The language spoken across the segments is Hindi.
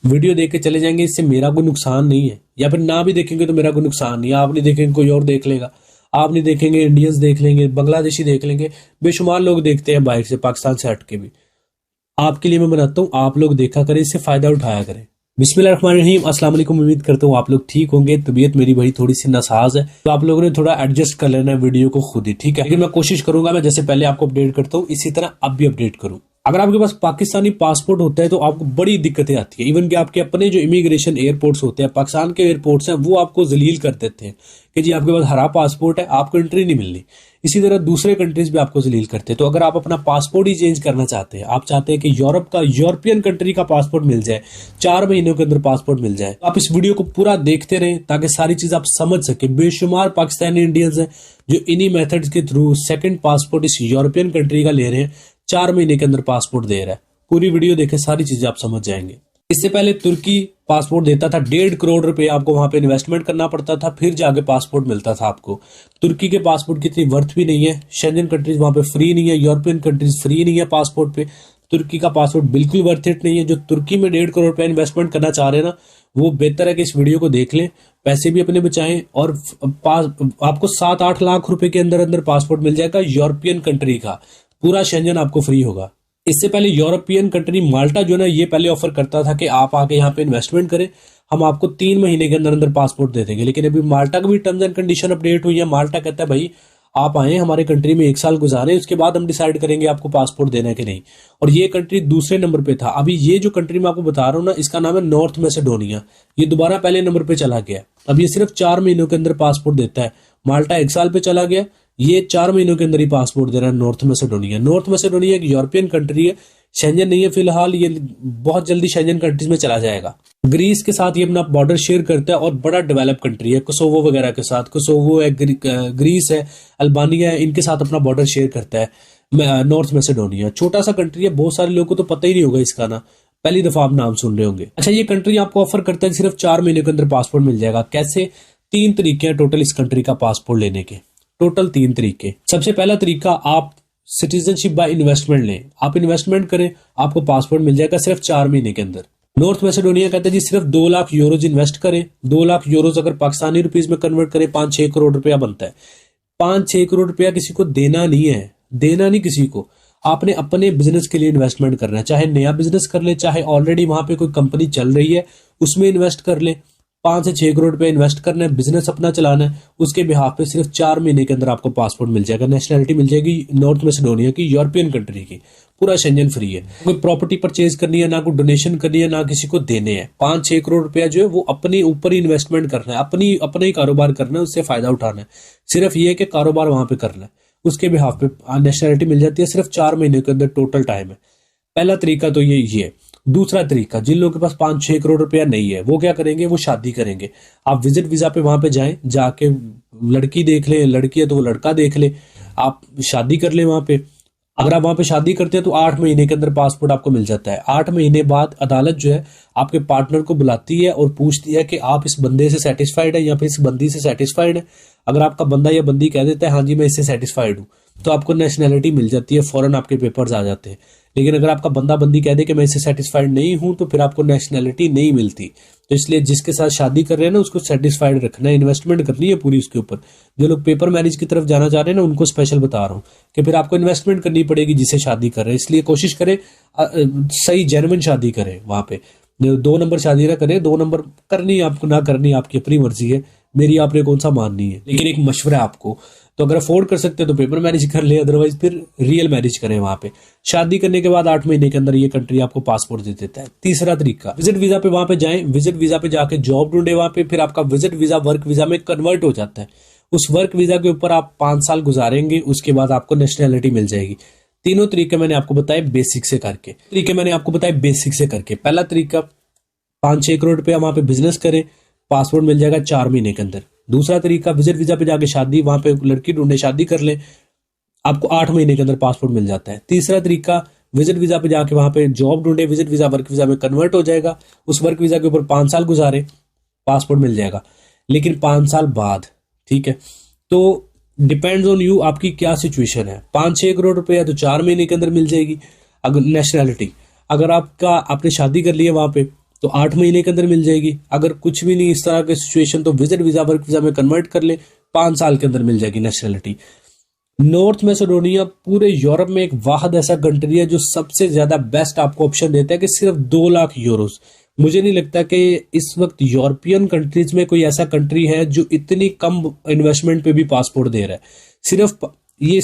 वीडियो देख के चले जाएंगे, इससे मेरा कोई नुकसान नहीं है, या फिर ना भी देखेंगे तो मेरा कोई नुकसान नहीं है। आप नहीं देखेंगे कोई और देख लेगा, आप नहीं देखेंगे इंडियंस देख लेंगे, बांग्लादेशी देख लेंगे, बेशुमार लोग देखते हैं बाहर से, पाकिस्तान से हट के भी। आपके लिए मैं बनाता हूँ, आप लोग देखा करें, इससे फायदा उठाया करें। बिस्मिल्लाहिर्रहमानिर्रहीम, अस्सलाम वालेकुम। उम्मीद करता हूँ आप लोग ठीक होंगे। तबीयत मेरी भाई थोड़ी सी नासाज है, तो आप लोगों ने थोड़ा एडजस्ट कर लेना है वीडियो को खुद ही, ठीक है। लेकिन मैं कोशिश करूंगा, मैं जैसे पहले आपको अपडेट करता हूँ इसी तरह अब भी अपडेट करूँ। अगर आपके पास पाकिस्तानी पासपोर्ट होता है तो आपको बड़ी दिक्कतें आती है। इवन कि आपके अपने जो इमिग्रेशन एयरपोर्ट्स होते हैं, पाकिस्तान के एयरपोर्ट्स हैं, वो आपको जलील कर देते हैं कि जी आपके पास हरा पासपोर्ट है, आपको एंट्री नहीं मिलनी। इसी तरह दूसरे कंट्रीज भी आपको जलील करते हैं। तो अगर आप अपना पासपोर्ट ही चेंज करना चाहते हैं, आप चाहते हैं कि यूरोपियन कंट्री का पासपोर्ट मिल जाए, 4 महीनों के अंदर पासपोर्ट मिल जाए, तो आप इस वीडियो को पूरा देखते रहें ताकि सारी चीज आप समझ सके। बेशुमार पाकिस्तानी इंडियंस हैं जो इन्हीं मेथड्स के थ्रू सेकंड पासपोर्ट इस यूरोपियन कंट्री का ले रहे हैं, 4 महीने के अंदर पासपोर्ट दे रहा है। पूरी वीडियो देखें, सारी चीजें आप समझ जाएंगे। इससे पहले तुर्की पासपोर्ट देता था, 1.5 करोड़ रुपए आपको वहां पे इन्वेस्टमेंट करना पड़ता था, फिर जाके पासपोर्ट मिलता था आपको। तुर्की के पासपोर्ट की इतनी वर्थ भी नहीं है, शेंजन कंट्रीज वहां पे फ्री नहीं है, यूरोपियन कंट्रीज फ्री नहीं है पासपोर्ट पे। तुर्की का पासपोर्ट बिल्कुल वर्थ इट नहीं है। जो तुर्की में 1.5 करोड़ रुपए इन्वेस्टमेंट करना चाह रहे हैं ना, वो बेहतर है कि इस वीडियो को देख लें, पैसे भी अपने बचाएं, और आपको 7-8 लाख रुपए के अंदर अंदर पासपोर्ट मिल जाएगा यूरोपियन कंट्री का, पूरा शेंजन आपको फ्री होगा। इससे पहले यूरोपियन कंट्री माल्टा जो ना, ये पहले ऑफर करता था कि आप आके यहाँ पे इन्वेस्टमेंट करें, हम आपको 3 महीने के अंदर अंदर पासपोर्ट दे देंगे। लेकिन अभी माल्टा की भी टर्म्स एंड कंडीशन अपडेट हुई है। माल्टा कहता है भाई आप आए हमारे कंट्री में 1 साल गुजारे, उसके बाद हम डिसाइड करेंगे आपको पासपोर्ट देना है कि नहीं। और ये कंट्री दूसरे नंबर पे था। अभी ये जो कंट्री मैं आपको बता रहा हूँ ना, इसका नाम है नॉर्थ मैसेडोनिया। ये दोबारा पहले नंबर पे चला गया। अब ये सिर्फ 4 महीनों के अंदर पासपोर्ट देता है। माल्टा 1 साल पे चला गया, ये 4 महीनों के अंदर ही पासपोर्ट दे रहा है नॉर्थ मैसेडोनिया। नॉर्थ मैसेडोनिया एक यूरोपियन कंट्री है, शेंजन नहीं है फिलहाल, ये बहुत जल्दी शेंजन कंट्रीज में चला जाएगा। ग्रीस के साथ ये अपना बॉर्डर शेयर करता है और बड़ा डेवलप कंट्री है, कोसोवो वगैरह के साथ। कोसोवो है, ग्रीस है, अल्बानिया है, इनके साथ अपना बॉर्डर शेयर करता है नॉर्थ मैसेडोनिया। छोटा सा कंट्री है, बहुत सारे लोगों को तो पता ही नहीं होगा इसका ना, पहली दफा आप नाम सुन रहे होंगे। अच्छा, ये कंट्री आपको ऑफर करता है सिर्फ 4 महीने के अंदर पासपोर्ट मिल जाएगा। कैसे? 3 तरीके हैं टोटल इस कंट्री का पासपोर्ट लेने के, टोटल 3 तरीके। सबसे पहला तरीका, आप सिटीजनशिप बाय इन्वेस्टमेंट लें। आप इन्वेस्टमेंट करें, आपको पासपोर्ट मिल जाएगा सिर्फ 4 महीने के अंदर। नॉर्थ मैसेडोनिया कहते हैं जी सिर्फ 2 लाख यूरोज इन्वेस्ट करें। 2 लाख यूरोज अगर पाकिस्तानी रुपीज में कन्वर्ट करें, 5-6 करोड़ रुपया बनता है। 5-6 करोड़ रुपया किसी को देना नहीं है, देना नहीं किसी को। आपने अपने बिजनेस के लिए इन्वेस्टमेंट करना है, चाहे नया बिजनेस कर ले, चाहे ऑलरेडी वहां पे कोई कंपनी चल रही है उसमें इन्वेस्ट कर ले। 5 से 6 करोड़ रुपए इन्वेस्ट करना है, बिजनेस अपना चलाना है, उसके बिहाफ पे सिर्फ 4 महीने के अंदर आपको पासपोर्ट मिल जाएगा। नेशनैलिटी मिल जाएगी नॉर्थ मैसेडोनिया की, यूरोपियन कंट्री की, पूरा शेंजन फ्री है। कोई प्रॉपर्टी परचेज करनी है, ना कोई डोनेशन करनी है, ना किसी को देने हैं। 5-6 करोड़ रुपया जो है वो अपने ऊपर ही इन्वेस्टमेंट करना है, अपना ही कारोबार करना है, उससे फायदा उठाना है। सिर्फ ये कि कारोबार वहां पे करना है, उसके बिहाफ पे नेशनैलिटी मिल जाती है। सिर्फ 4 महीने के अंदर टोटल टाइम है। पहला तरीका तो ये। दूसरा तरीका, जिन लोगों के पास 5-6 करोड़ रुपया नहीं है, वो क्या करेंगे, वो शादी करेंगे। आप विजिट वीजा पे वहां पे जाएं, जाके लड़की देख लें, लड़की है तो वो लड़का देख ले, आप शादी कर ले वहां पे। अगर आप वहां पे शादी करते हैं तो 8 महीने के अंदर पासपोर्ट आपको मिल जाता है। 8 महीने बाद अदालत जो है आपके पार्टनर को बुलाती है और पूछती है कि आप इस बंदे से सेटिस्फाइड है या फिर इस बंदी से सेटिस्फाइड है। अगर आपका बंदा या बंदी कह देता है हाँ जी मैं इससे सेटिस्फाइड हूँ, तो आपको नेशनैलिटी मिल जाती है, फौरन आपके पेपर्स आ जाते हैं। लेकिन अगर आपका बंदा बंदी कह दे कि मैं इससे सेटिस्फाइड नहीं हूं, तो फिर आपको नेशनैलिटी नहीं मिलती। तो इसलिए जिसके साथ शादी कर रहे हैं ना, उसको सेटिस्फाइड रखना है, इन्वेस्टमेंट करनी है पूरी उसके ऊपर। जो लोग पेपर मैरिज की तरफ जाना चाह रहे हैं ना, उनको स्पेशल बता रहा हूँ कि फिर आपको इन्वेस्टमेंट करनी पड़ेगी जिसे शादी कर रहे हैं। इसलिए कोशिश करें सही जेन्युइन शादी करें, वहां पे 2 नंबर शादी ना करें। 2 नंबर करनी आपको, ना करनी आपकी अपनी मर्जी है, मेरी आपने कौन सा माननी है। लेकिन एक मशवरा है आपको, तो अगर अफोर्ड कर सकते हैं तो पेपर मैरिज कर ले, अदरवाइज फिर रियल मैरिज करें वहां पे। शादी करने के बाद 8 महीने के अंदर ये कंट्री आपको पासपोर्ट दे देता है। तीसरा तरीका, विजिट वीजा पे वहां पे जाएं, विजिट वीजा पे जाके जॉब ढूंढे वहां पे, फिर आपका विजिट वीजा वर्क वीजा में कन्वर्ट हो जाता है। उस वर्क वीजा के ऊपर आप 5 साल गुजारेंगे, उसके बाद आपको नेशनैलिटी मिल जाएगी। तीनों तरीके मैंने आपको बताए बेसिक से करके। पहला तरीका, 5-6 करोड़ रुपया वहां पे बिजनेस करें, पासपोर्ट मिल जाएगा 4 महीने के अंदर। दूसरा तरीका, विजिट वीजा पे जाके शादी, वहां पे लड़की ढूंढे, शादी कर ले, आपको 8 महीने के अंदर पासपोर्ट मिल जाता है। तीसरा तरीका, विजिट वीजा पे जाके वहां पे जॉब ढूंढे, विजिट वीजा वर्क वीजा में कन्वर्ट हो जाएगा, उस वर्क वीजा के ऊपर 5 साल गुजारे, पासपोर्ट मिल जाएगा। लेकिन 5 साल बाद, ठीक है, तो डिपेंड्स ऑन यू, आपकी क्या सिचुएशन है। 5-6 करोड़ रुपया तो 4 महीने के अंदर मिल जाएगी अगर नेशनैलिटी। अगर आपने शादी कर ली है वहां पे, तो 8 महीने के अंदर मिल जाएगी। अगर कुछ भी नहीं इस तरह के सिचुएशन तो विजिट वीजा वर्क वीजा में कन्वर्ट कर ले, 5 साल के अंदर मिल जाएगी नेशनलिटी। नॉर्थ मैसेडोनिया पूरे यूरोप में एक वाहद ऐसा कंट्री है जो सबसे ज्यादा बेस्ट आपको ऑप्शन देता है कि सिर्फ 2 लाख यूरोस। मुझे नहीं लगता कि इस वक्त यूरोपियन कंट्रीज में कोई ऐसा कंट्री है जो इतनी कम इन्वेस्टमेंट पे भी पासपोर्ट दे रहा है।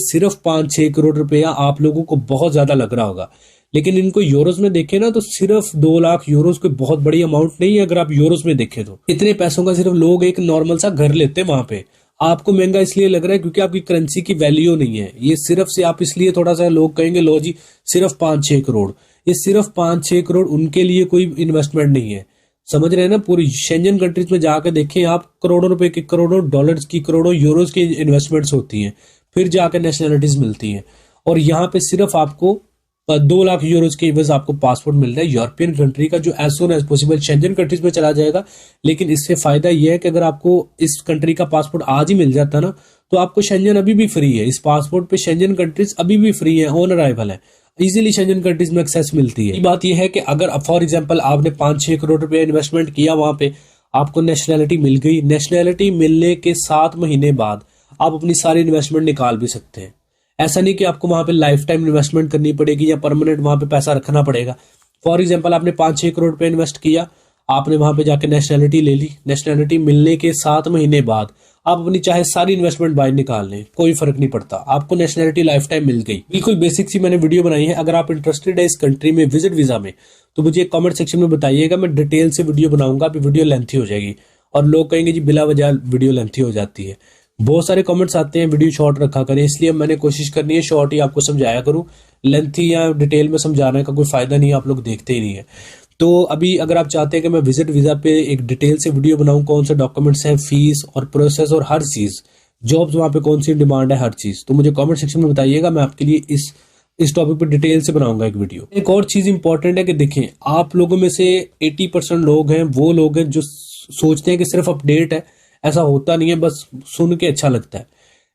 सिर्फ 5-6 करोड़ रुपया आप लोगों को बहुत ज्यादा लग रहा होगा, लेकिन इनको यूरोस में देखें ना तो सिर्फ 2 लाख यूरोस कोई बहुत बड़ी अमाउंट नहीं है। अगर आप यूरोस में देखें तो इतने पैसों का सिर्फ लोग एक नॉर्मल सा घर लेते हैं वहां पे। आपको महंगा इसलिए लग रहा है क्योंकि आपकी करेंसी की वैल्यू नहीं है। ये सिर्फ से आप इसलिए थोड़ा सा लोग कहेंगे लो जी सिर्फ 5-6 करोड़, ये सिर्फ 5-6 करोड़ उनके लिए कोई इन्वेस्टमेंट नहीं है। समझ रहे हैं ना? पूरी शेंजन कंट्रीज में जाकर देखें आप, करोड़ों रुपए की, करोड़ों डॉलर्स की, करोड़ों यूरोज की इन्वेस्टमेंट्स होती हैं, फिर जाकर नेशनलिटीज मिलती हैं। और यहाँ पे सिर्फ आपको 2 लाख यूरोज के एवज आपको पासपोर्ट मिल रहा है यूरोपियन कंट्री का, जो as soon as possible Schengen countries में चला जाएगा। लेकिन इससे फायदा यह है कि अगर आपको इस कंट्री का पासपोर्ट आज ही मिल जाता ना तो आपको शेंजन अभी भी फ्री है। इस पासपोर्ट पे शेंजन कंट्रीज अभी भी फ्री है, ऑन अराइवल है, इजीली शेंजन कंट्रीज में एक्सेस मिलती है। बात यह है कि अगर फॉर एग्जांपल आपने 5-6 करोड़ रुपए इन्वेस्टमेंट किया, वहां पे आपको नेशनैलिटी मिल गई, नेशनैलिटी मिलने के 7 महीने बाद आप अपनी सारी इन्वेस्टमेंट निकाल भी सकते हैं। ऐसा नहीं कि आपको वहां पे लाइफ टाइम इन्वेस्टमेंट करनी पड़ेगी या परमानेंट वहां पे पैसा रखना पड़ेगा। फॉर एग्जांपल आपने 5-6 करोड़ रुपए इन्वेस्ट किया, आपने वहां पे जाके नेशनैलिटी ले ली, नेशनैलिटी मिलने के 7 महीने बाद आप अपनी चाहे सारी इन्वेस्टमेंट बाहर निकाल लें, कोई फर्क नहीं पड़ता, आपको नेशनैलिटी लाइफ टाइम मिल गई। बिल्कुल बेसिक सी मैंने वीडियो बनाई है। अगर आप इंटरेस्टेड है इस कंट्री में विजिट वीजा में तो मुझे कमेंट सेक्शन में बताइएगा, मैं डिटेल से वीडियो बनाऊंगा। अभी वीडियो लेंथी हो जाएगी और लोग कहेंगे जी बिला वजह वीडियो लेंथी हो जाती है। बहुत सारे कमेंट्स आते हैं वीडियो शॉर्ट रखा करें, इसलिए मैंने कोशिश करनी है शॉर्ट ही आपको समझाया करूं। लेंथी या डिटेल में समझाने का कोई फायदा नहीं है, आप लोग देखते ही नहीं है। तो अभी अगर आप चाहते हैं कि मैं विजिट वीजा पे एक डिटेल से वीडियो बनाऊं, कौन से डॉक्यूमेंट्स हैं, फीस और प्रोसेस और हर चीज, जॉब्स वहां पे कौन सी डिमांड है, हर चीज, तो मुझे कमेंट सेक्शन में बताइएगा। मैं आपके लिए इस टॉपिक पे डिटेल से बनाऊंगा एक वीडियो। एक और चीज इंपॉर्टेंट है कि देखें, आप लोगों में से 80% लोग हैं वो लोग हैं जो सोचते हैं कि सिर्फ अपडेट है। ऐसा होता नहीं है, बस सुन के अच्छा लगता है।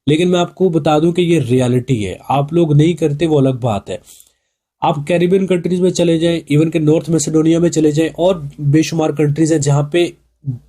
लेकिन मैं आपको बता दूं कि ये रियलिटी है। आप लोग नहीं करते वो अलग बात है। आप कैरिबियन कंट्रीज में चले जाएं, इवन के नॉर्थ मैसेडोनिया में चले जाएं, और बेशुमार कंट्रीज हैं जहां पे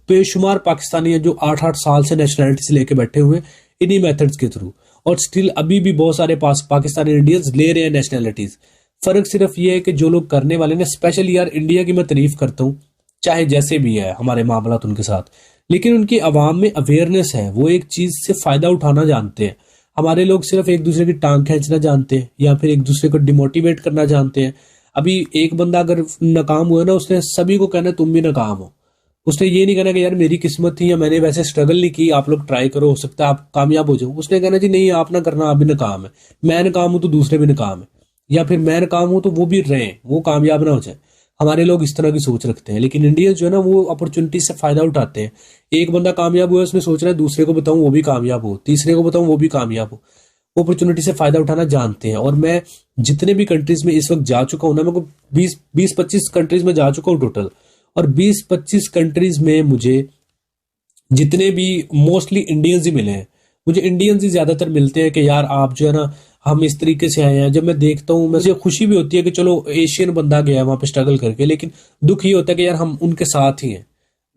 बेशुमार पाकिस्तानी है जो 8-8 साल से नेशनैलिटी से लेके बैठे हुए इन्हीं मेथड्स के थ्रू, और स्टिल अभी भी बहुत सारे पाकिस्तानी इंडियंस ले रहे हैं नेशनैलिटीज। फर्क सिर्फ ये है कि जो लोग करने वाले ने, स्पेशली यार इंडिया की मैं तारीफ करता हूँ, चाहे जैसे भी है हमारे मामला उनके साथ, लेकिन उनकी आवाम में अवेयरनेस है, वो एक चीज से फायदा उठाना जानते हैं। हमारे लोग सिर्फ एक दूसरे की टांग खींचना जानते हैं या फिर एक दूसरे को डिमोटिवेट करना जानते हैं। अभी एक बंदा अगर नाकाम हुआ ना, उसने सभी को कहना तुम भी नाकाम हो। उसने ये नहीं कहना कि यार मेरी किस्मत थी या मैंने वैसे स्ट्रगल नहीं की, आप लोग ट्राई करो, हो सकता है आप कामयाब हो जाओ। उसने कहना जी नहीं आप ना करना, आप भी नाकाम है, मैं नाकाम हूं तो दूसरे भी नाकाम है, या फिर मैं नाकाम हूं तो वो भी रहे, वो कामयाब ना हो जाए। हमारे लोग इस तरह की सोच रखते हैं, लेकिन इंडियंस जो है ना वो अपॉर्चुनिटी से फायदा उठाते हैं। एक बंदा कामयाब हुआ, उसने सोच रहा है दूसरे को बताऊं वो भी कामयाब हो, तीसरे को बताऊं वो भी कामयाब हो। वो अपॉर्चुनिटी से फायदा उठाना जानते हैं। और मैं जितने भी कंट्रीज में इस वक्त जा चुका हूं ना, मैं 20-25 कंट्रीज में जा चुका हूं टोटल, और 20-25 कंट्रीज में मुझे जितने भी मोस्टली इंडियंस ही मिले हैं। मुझे इंडियंस ही ज्यादातर मिलते हैं कि यार आप जो है ना, हम इस तरीके से आए हैं। जब मैं देखता हूँ मुझे खुशी भी होती है कि चलो एशियन बंदा गया है वहां पे स्ट्रगल करके, लेकिन दुख ये होता है कि यार हम उनके साथ ही हैं,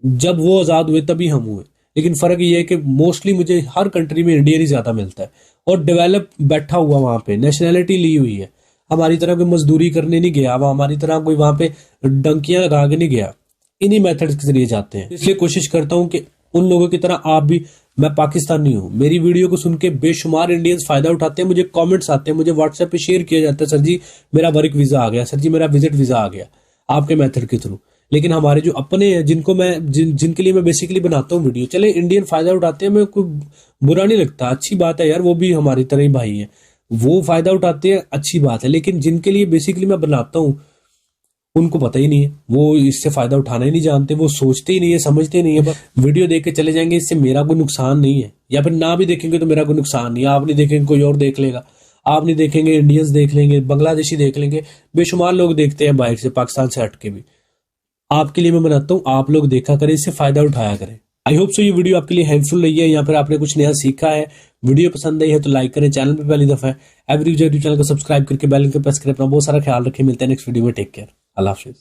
जब वो आजाद हुए तभी हम हुए। लेकिन फर्क ये है कि मोस्टली मुझे हर कंट्री में इंडियन ही ज्यादा मिलता है, और डेवलप बैठा हुआ वहां पे, नेशनैलिटी ली हुई है। हमारी तरह कोई मजदूरी करने नहीं गया, हमारी तरह कोई वहां पे डंकियां लगा के नहीं गया, इन्हीं मेथड्स के जरिए जाते हैं। इसलिए कोशिश करता हूं कि उन लोगों की तरह आप भी, मैं पाकिस्तानी हूं, मेरी वीडियो को सुन के बेशुमार इंडियंस फायदा उठाते हैं। मुझे कमेंट्स आते हैं, मुझे व्हाट्सएप पे शेयर किया जाता है, सर जी मेरा वर्क वीजा आ गया, सर जी मेरा विजिट वीजा आ गया आपके मेथड के थ्रू। लेकिन हमारे जो अपने हैं जिनको मैं जिनके लिए मैं बेसिकली बनाता हूँ वीडियो, चले इंडियन फायदा उठाते हैं, मैं कोई बुरा नहीं लगता, अच्छी बात है यार, वो भी हमारी तरह ही भाई है, वो फायदा उठाते हैं, अच्छी बात है। लेकिन जिनके लिए बेसिकली मैं बनाता हूँ उनको पता ही नहीं है, वो इससे फायदा उठाना ही नहीं जानते, वो सोचते ही नहीं है, समझते नहीं है, बस वीडियो देख के चले जाएंगे, इससे मेरा कोई नुकसान नहीं है, या फिर ना भी देखेंगे तो मेरा कोई नुकसान नहीं है। आप नहीं देखेंगे कोई और देख लेगा, आप नहीं देखेंगे इंडियंस देख लेंगे, बांग्लादेशी देख लेंगे, बेशुमार लोग देखते हैं बाहर से, पाकिस्तान से हट के भी। आपके लिए मैं बनाता हूँ, आप लोग देखा करें, इससे फायदा उठाया करें। आई होप सो ये वीडियो आपके लिए हेल्पफुल रही है, या फिर आपने कुछ नया सीखा है। वीडियो पसंद आई है तो लाइक करें, चैनल पे पहली दफा है एवरी यूट्यूब चैनल को सब्सक्राइब करके बेल आइकन प्रेस करें। अपना बहुत सारा ख्याल रखें, मिलते हैं नेक्स्ट वीडियो में, टेक केयर, अल्लाह हाफिज।